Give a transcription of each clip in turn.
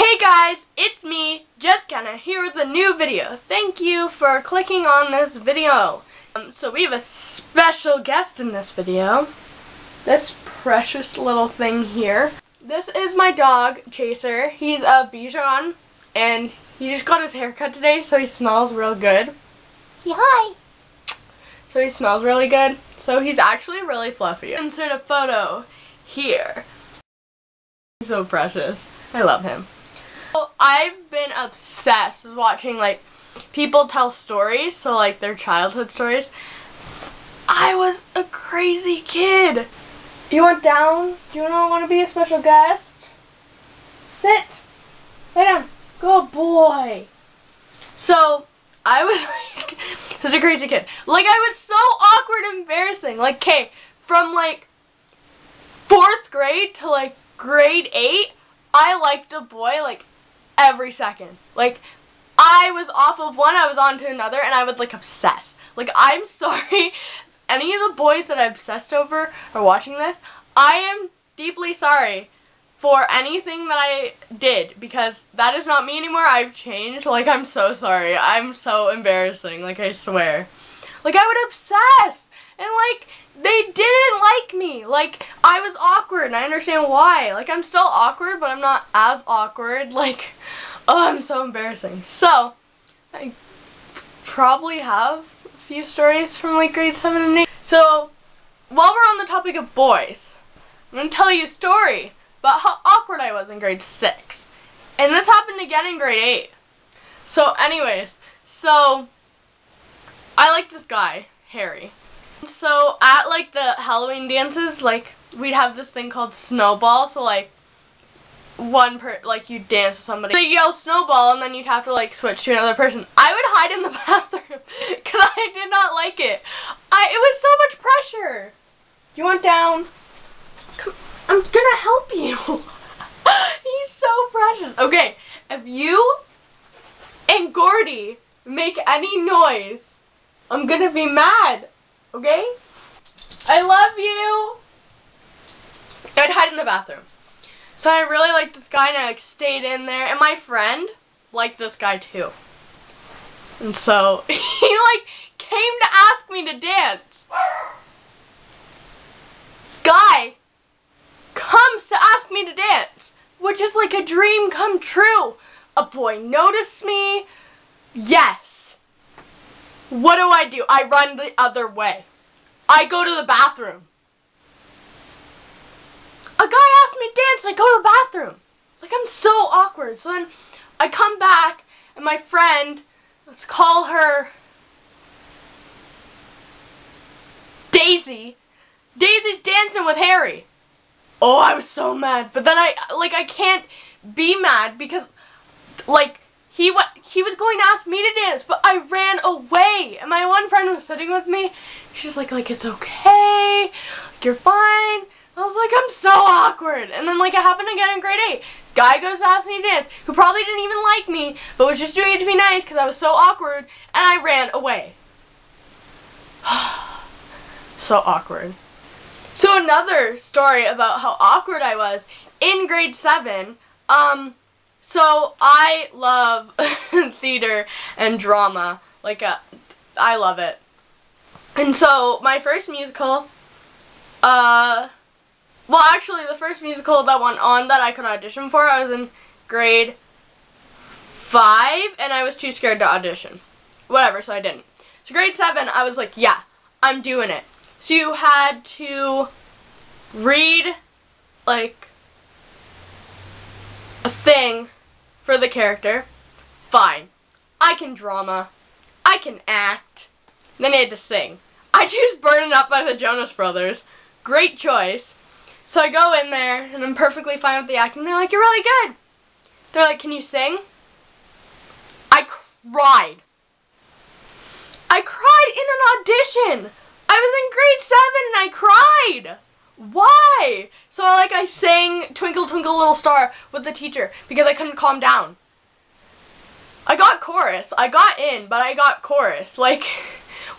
Hey guys, it's me, Jessica, here with a new video. Thank you for clicking on this video. So we have a special guest in this video. This precious little thing here. This is my dog, Chaser. He's a Bichon, and he just got his hair cut today, so he smells real good. Say hi! So he smells really good. So he's actually really fluffy. Insert a photo here. He's so precious. I love him. So I've been obsessed with watching people tell stories, so their childhood stories. I was a crazy kid. You want down? Do you not want to be a special guest? Sit. Lay down. Good boy. So I was such a crazy kid. I was so awkward and embarrassing. From 4th grade to grade 8, I liked a boy every second. I was off of one, I was on to another, and I would obsess. I'm sorry, any of the boys that I obsessed over are watching this. I am deeply sorry for anything that I did, because that is not me anymore. I've changed. I'm so sorry. I'm so embarrassing. I swear. I would obsess, and they didn't like me. I was awkward, and I understand why. I'm still awkward, but I'm not as awkward. Oh, I'm so embarrassing. So, I probably have a few stories from grade 7 and 8. So, while we're on the topic of boys, I'm going to tell you a story about how awkward I was in grade 6. And this happened again in grade 8. So, anyways, I like this guy, Harry. So, at the Halloween dances, we'd have this thing called Snowball. So, you dance with somebody. They yell Snowball, and then you'd have to switch to another person. I would hide in the bathroom because I did not like it. It was so much pressure. Do you want down? Come, I'm gonna help you. He's so precious. Okay, if you and Gordy make any noise, I'm gonna be mad. Okay? I love you. I'd hide in the bathroom. So I really liked this guy, and I stayed in there, and my friend liked this guy too. And so he came to ask me to dance. This guy comes to ask me to dance, which is a dream come true. A boy noticed me. Yes. What do? I run the other way. I go to the bathroom. A guy asked me to dance, and I go to the bathroom. I'm so awkward. So then I come back, and my friend, let's call her Daisy. Daisy's dancing with Harry. Oh, I was so mad. But then I can't be mad because, he was going to ask me to dance, but I ran away. And my one friend was sitting with me. She's like, it's okay. You're fine. I was I'm so awkward. And then, it happened again in grade 8. This guy goes to ask me to dance, who probably didn't even like me, but was just doing it to be nice because I was so awkward, and I ran away. So awkward. So another story about how awkward I was in grade 7, so I love theater and drama. I love it. And so my first musical, well, actually, the first musical that went on that I could audition for, I was in grade 5, and I was too scared to audition. Whatever, so I didn't. So grade 7, I was yeah, I'm doing it. So you had to read, a thing for the character. Fine. I can drama. I can act. Then I had to sing. I choose Burning Up by the Jonas Brothers. Great choice. So I go in there, and I'm perfectly fine with the acting. They're you're really good. They're can you sing? I cried. I cried in an audition. I was in grade 7, and I cried. Why? So I sang Twinkle Twinkle Little Star with the teacher because I couldn't calm down. I got chorus. I got in, but I got chorus. Why?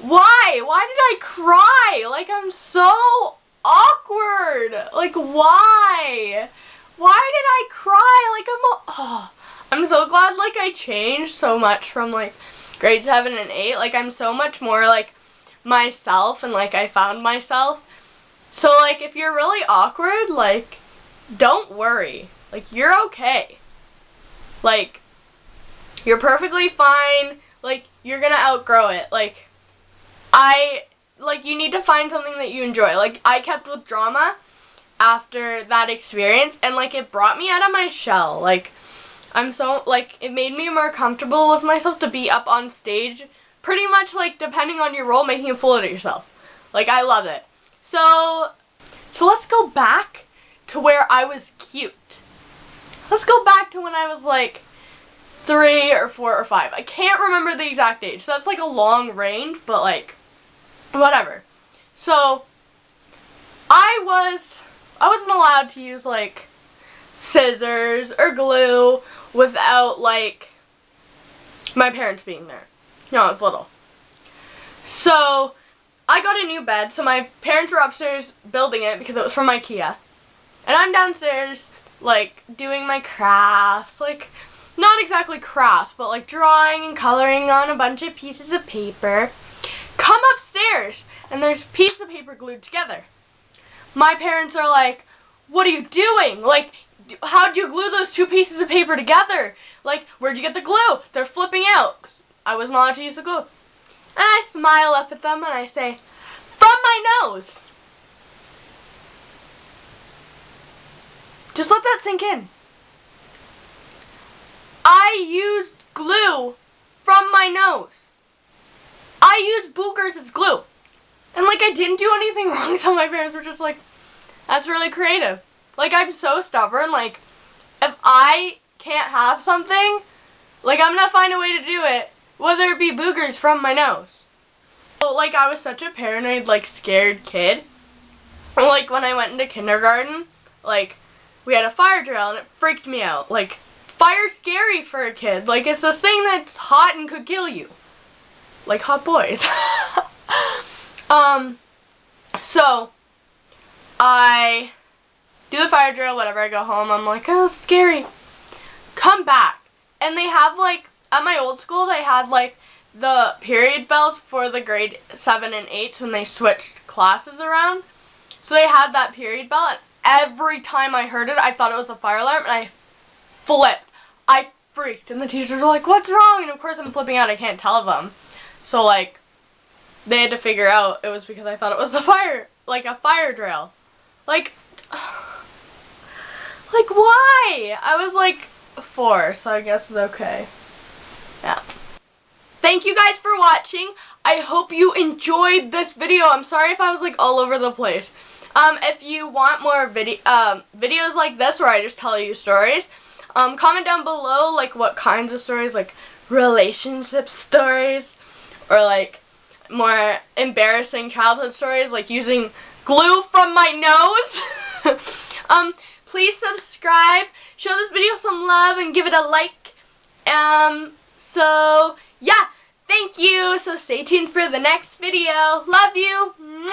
Why did I cry? I'm so awkward. Why? Why did I cry? I'm so glad, like, I changed so much from, like, grade 7 and 8. Like, I'm so much more, like, myself, and, like, I found myself. So, like, if you're really awkward, like, don't worry. Like, you're okay. Like, you're perfectly fine. Like, you're gonna outgrow it. Like, you need to find something that you enjoy. Like, I kept with drama after that experience, and, like, it brought me out of my shell. Like, it made me more comfortable with myself to be up on stage, pretty much, like, depending on your role, making a fool of yourself. Like, I love it. So let's go back to where I was cute. Let's go back to when I was, like, 3 or 4 or 5. I can't remember the exact age, so that's, like, a long range, but, like, whatever. So, I wasn't allowed to use, like, scissors or glue without, like, my parents being there. You know, I was little. So, I got a new bed, so my parents were upstairs building it because it was from IKEA. And I'm downstairs, like, doing my crafts, like, not exactly crafts, but, like, drawing and coloring on a bunch of pieces of paper. Come upstairs, and there's a piece of paper glued together. My parents are like, what are you doing? Like, how'd you glue those 2 pieces of paper together? Like, where'd you get the glue? They're flipping out. I wasn't allowed to use the glue. And I smile up at them and I say, from my nose. Just let that sink in. I used glue from my nose. I used boogers as glue. And, like, I didn't do anything wrong, so my parents were just like, that's really creative. Like, I'm so stubborn. Like, if I can't have something, like, I'm gonna find a way to do it, whether it be boogers from my nose. So, like, I was such a paranoid, like, scared kid. And, like, when I went into kindergarten, like, we had a fire drill, and it freaked me out. Like, fire's scary for a kid. Like, it's this thing that's hot and could kill you. Like hot boys. So, I do the fire drill, whatever, I go home, I'm like, oh, scary. Come back. And they have, like, at my old school, they had, like, the period bells for the grade 7 and 8s when they switched classes around. So they had that period bell, and every time I heard it, I thought it was a fire alarm, and I flipped. I freaked, and the teachers were like, what's wrong? And of course I'm flipping out, I can't tell them. So, like, they had to figure out it was because I thought it was a fire drill. Like, why? I was, like, 4, so I guess it's okay. Yeah. Thank you guys for watching. I hope you enjoyed this video. I'm sorry if I was, like, all over the place. If you want more videos like this where I just tell you stories, comment down below, like, what kinds of stories, like, relationship stories, or, like, more embarrassing childhood stories, like using glue from my nose. Please subscribe, show this video some love, and give it a like. So, yeah, thank you. So stay tuned for the next video. Love you. Mwah.